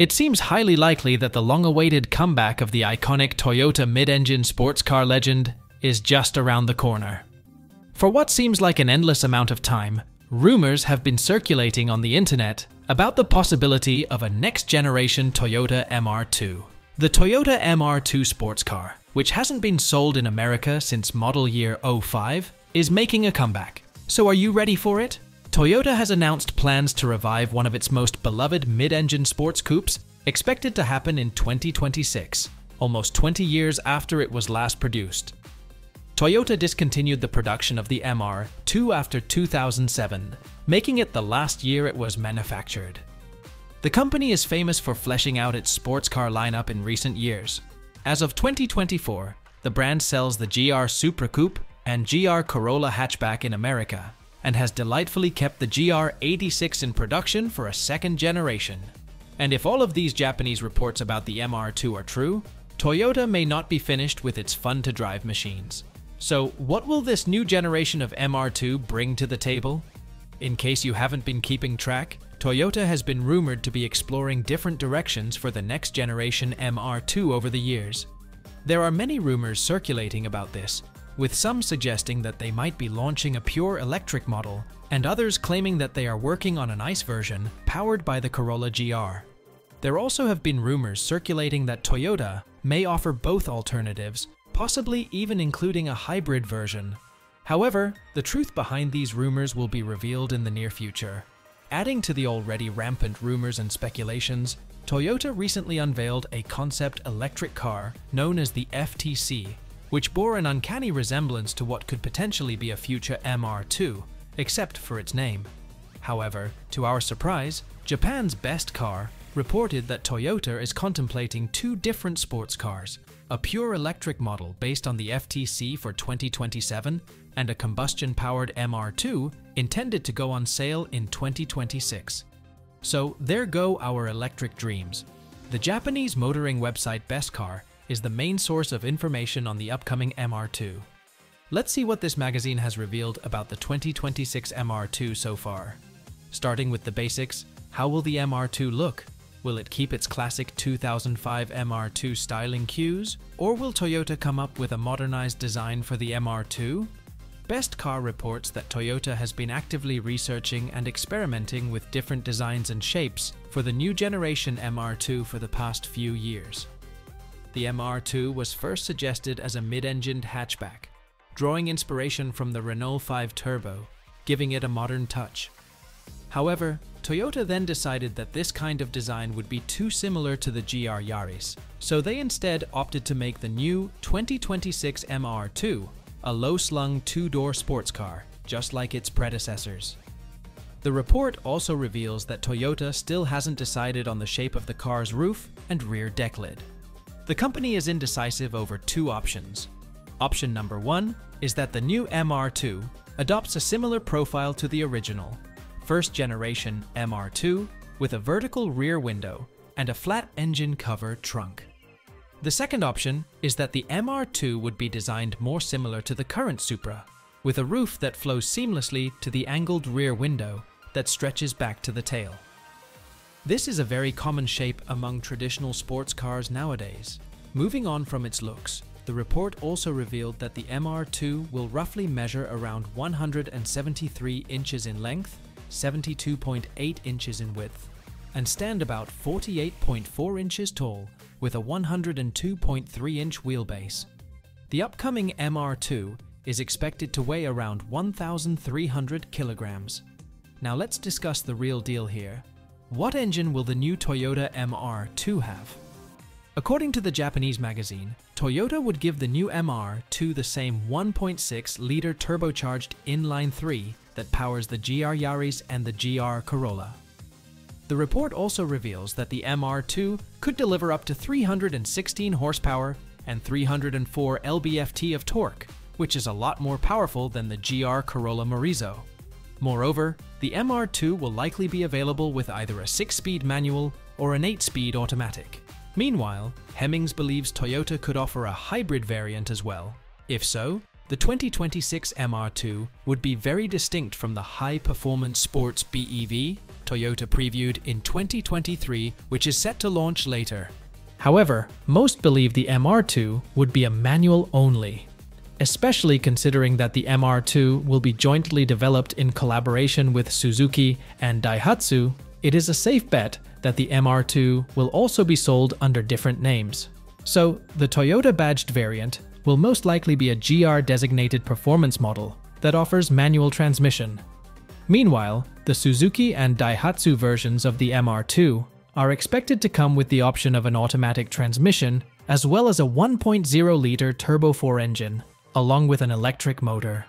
It seems highly likely that the long-awaited comeback of the iconic Toyota mid-engine sports car legend is just around the corner. For what seems like an endless amount of time, rumors have been circulating on the internet about the possibility of a next-generation Toyota MR2. The Toyota MR2 sports car, which hasn't been sold in America since model year 05, is making a comeback. So are you ready for it? Toyota has announced plans to revive one of its most beloved mid-engine sports coupes, expected to happen in 2026, almost 20 years after it was last produced. Toyota discontinued the production of the MR2 after 2007, making it the last year it was manufactured. The company is famous for fleshing out its sports car lineup in recent years. As of 2024, the brand sells the GR Supra Coupe and GR Corolla hatchback in America, and has delightfully kept the GR86 in production for a second generation. And if all of these Japanese reports about the MR2 are true, Toyota may not be finished with its fun-to-drive machines. So what will this new generation of MR2 bring to the table? In case you haven't been keeping track, Toyota has been rumored to be exploring different directions for the next generation MR2 over the years. There are many rumors circulating about this, with some suggesting that they might be launching a pure electric model, and others claiming that they are working on an ICE version powered by the Corolla GR. There also have been rumors circulating that Toyota may offer both alternatives, possibly even including a hybrid version. However, the truth behind these rumors will be revealed in the near future. Adding to the already rampant rumors and speculations, Toyota recently unveiled a concept electric car known as the FTC, which bore an uncanny resemblance to what could potentially be a future MR2, except for its name. However, to our surprise, Japan's Best Car reported that Toyota is contemplating two different sports cars, a pure electric model based on the FTC for 2027 and a combustion-powered MR2 intended to go on sale in 2026. So there go our electric dreams. The Japanese motoring website Best Car is the main source of information on the upcoming MR2. Let's see what this magazine has revealed about the 2026 MR2 so far. Starting with the basics, how will the MR2 look? Will it keep its classic 2005 MR2 styling cues, or will Toyota come up with a modernized design for the MR2? Best Car reports that Toyota has been actively researching and experimenting with different designs and shapes for the new generation MR2 for the past few years. The MR2 was first suggested as a mid-engined hatchback, drawing inspiration from the Renault 5 Turbo, giving it a modern touch. However, Toyota then decided that this kind of design would be too similar to the GR Yaris, so they instead opted to make the new 2026 MR2 a low-slung two-door sports car, just like its predecessors. The report also reveals that Toyota still hasn't decided on the shape of the car's roof and rear deck lid. The company is indecisive over two options. Option number one is that the new MR2 adopts a similar profile to the original, first-generation MR2 with a vertical rear window and a flat engine cover trunk. The second option is that the MR2 would be designed more similar to the current Supra, with a roof that flows seamlessly to the angled rear window that stretches back to the tail. This is a very common shape among traditional sports cars nowadays. Moving on from its looks, the report also revealed that the MR2 will roughly measure around 173 inches in length, 72.8 inches in width, and stand about 48.4 inches tall with a 102.3-inch wheelbase. The upcoming MR2 is expected to weigh around 1,300 kilograms. Now let's discuss the real deal here. What engine will the new Toyota MR2 have? According to the Japanese magazine, Toyota would give the new MR2 the same 1.6-liter turbocharged inline-3 that powers the GR Yaris and the GR Corolla. The report also reveals that the MR2 could deliver up to 316 horsepower and 304 lb-ft of torque, which is a lot more powerful than the GR Corolla Morizo. Moreover, the MR2 will likely be available with either a 6-speed manual or an 8-speed automatic. Meanwhile, Hemmings believes Toyota could offer a hybrid variant as well. If so, the 2026 MR2 would be very distinct from the high-performance sports BEV Toyota previewed in 2023, which is set to launch later. However, most believe the MR2 would be a manual only, especially considering that the MR2 will be jointly developed in collaboration with Suzuki and Daihatsu. It is a safe bet that the MR2 will also be sold under different names. So, the Toyota badged variant will most likely be a GR designated performance model that offers manual transmission. Meanwhile, the Suzuki and Daihatsu versions of the MR2 are expected to come with the option of an automatic transmission as well as a 1.0-liter Turbo 4 engine, along with an electric motor.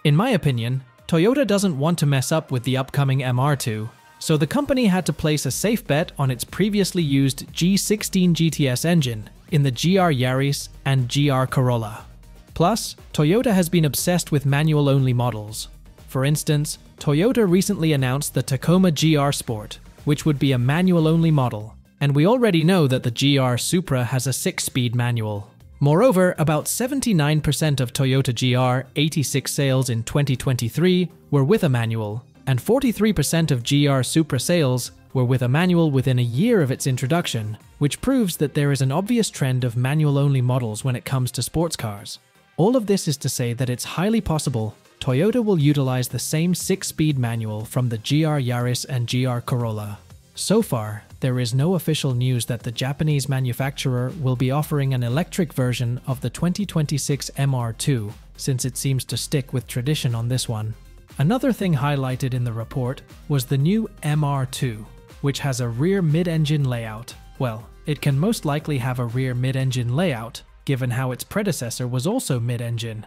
In my opinion, Toyota doesn't want to mess up with the upcoming MR2, so the company had to place a safe bet on its previously used G16 GTS engine in the GR Yaris and GR Corolla. Plus, Toyota has been obsessed with manual-only models. For instance, Toyota recently announced the Tacoma GR Sport, which would be a manual-only model, and we already know that the GR Supra has a 6-speed manual. Moreover, about 79% of Toyota GR 86 sales in 2023 were with a manual, and 43% of GR Supra sales were with a manual within a year of its introduction, which proves that there is an obvious trend of manual-only models when it comes to sports cars. All of this is to say that it's highly possible Toyota will utilize the same 6-speed manual from the GR Yaris and GR Corolla. So far, there is no official news that the Japanese manufacturer will be offering an electric version of the 2026 MR2, since it seems to stick with tradition on this one. Another thing highlighted in the report was the new MR2, which has a rear mid-engine layout. Well, it can most likely have a rear mid-engine layout, given how its predecessor was also mid-engine.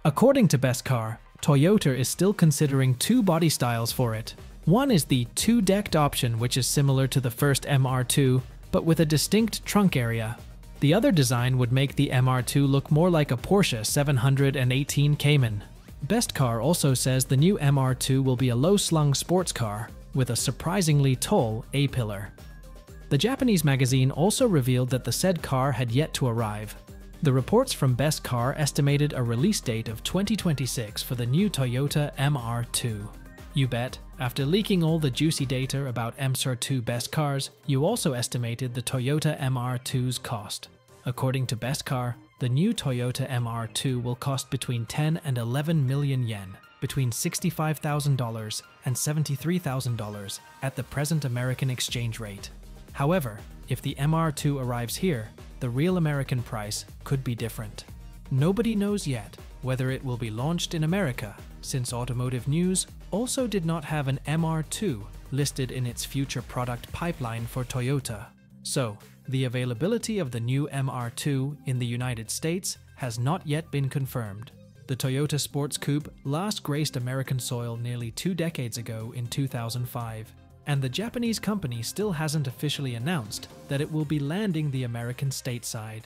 According to Best Car, Toyota is still considering two body styles for it. One is the two-decked option, which is similar to the first MR2, but with a distinct trunk area. The other design would make the MR2 look more like a Porsche 718 Cayman. Best Car also says the new MR2 will be a low-slung sports car with a surprisingly tall A-pillar. The Japanese magazine also revealed that the said car had yet to arrive. The reports from Best Car estimated a release date of 2026 for the new Toyota MR2. You bet, after leaking all the juicy data about MR2 Best Cars, you also estimated the Toyota MR2's cost. According to Best Car, the new Toyota MR2 will cost between 10 and 11 million yen, between $65,000 and $73,000 at the present American exchange rate. However, if the MR2 arrives here, the real American price could be different. Nobody knows yet whether it will be launched in America, since Automotive News also did not have an MR2 listed in its future product pipeline for Toyota. So, the availability of the new MR2 in the United States has not yet been confirmed. The Toyota Sports Coupe last graced American soil nearly 2 decades ago in 2005, and the Japanese company still hasn't officially announced that it will be landing the American stateside.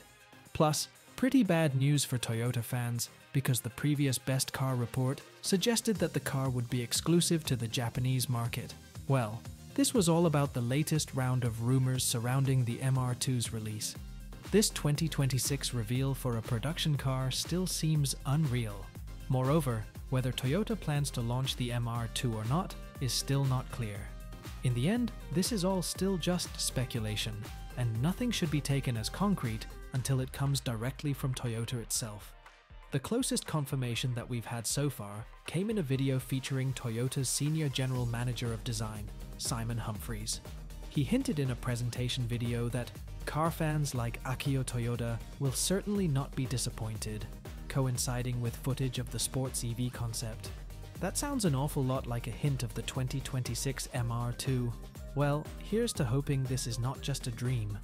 Plus, pretty bad news for Toyota fans, because the previous Best Car report suggested that the car would be exclusive to the Japanese market. Well, this was all about the latest round of rumors surrounding the MR2's release. This 2026 reveal for a production car still seems unreal. Moreover, whether Toyota plans to launch the MR2 or not is still not clear. In the end, this is all still just speculation, and nothing should be taken as concrete until it comes directly from Toyota itself. The closest confirmation that we've had so far came in a video featuring Toyota's Senior General Manager of Design, Simon Humphries. He hinted in a presentation video that car fans like Akio Toyoda will certainly not be disappointed, coinciding with footage of the sports EV concept. That sounds an awful lot like a hint of the 2026 MR2. Well, here's to hoping this is not just a dream.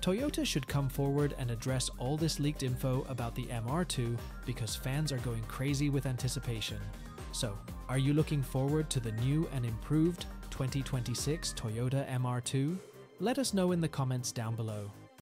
Toyota should come forward and address all this leaked info about the MR2 because fans are going crazy with anticipation. So, are you looking forward to the new and improved 2026 Toyota MR2? Let us know in the comments down below.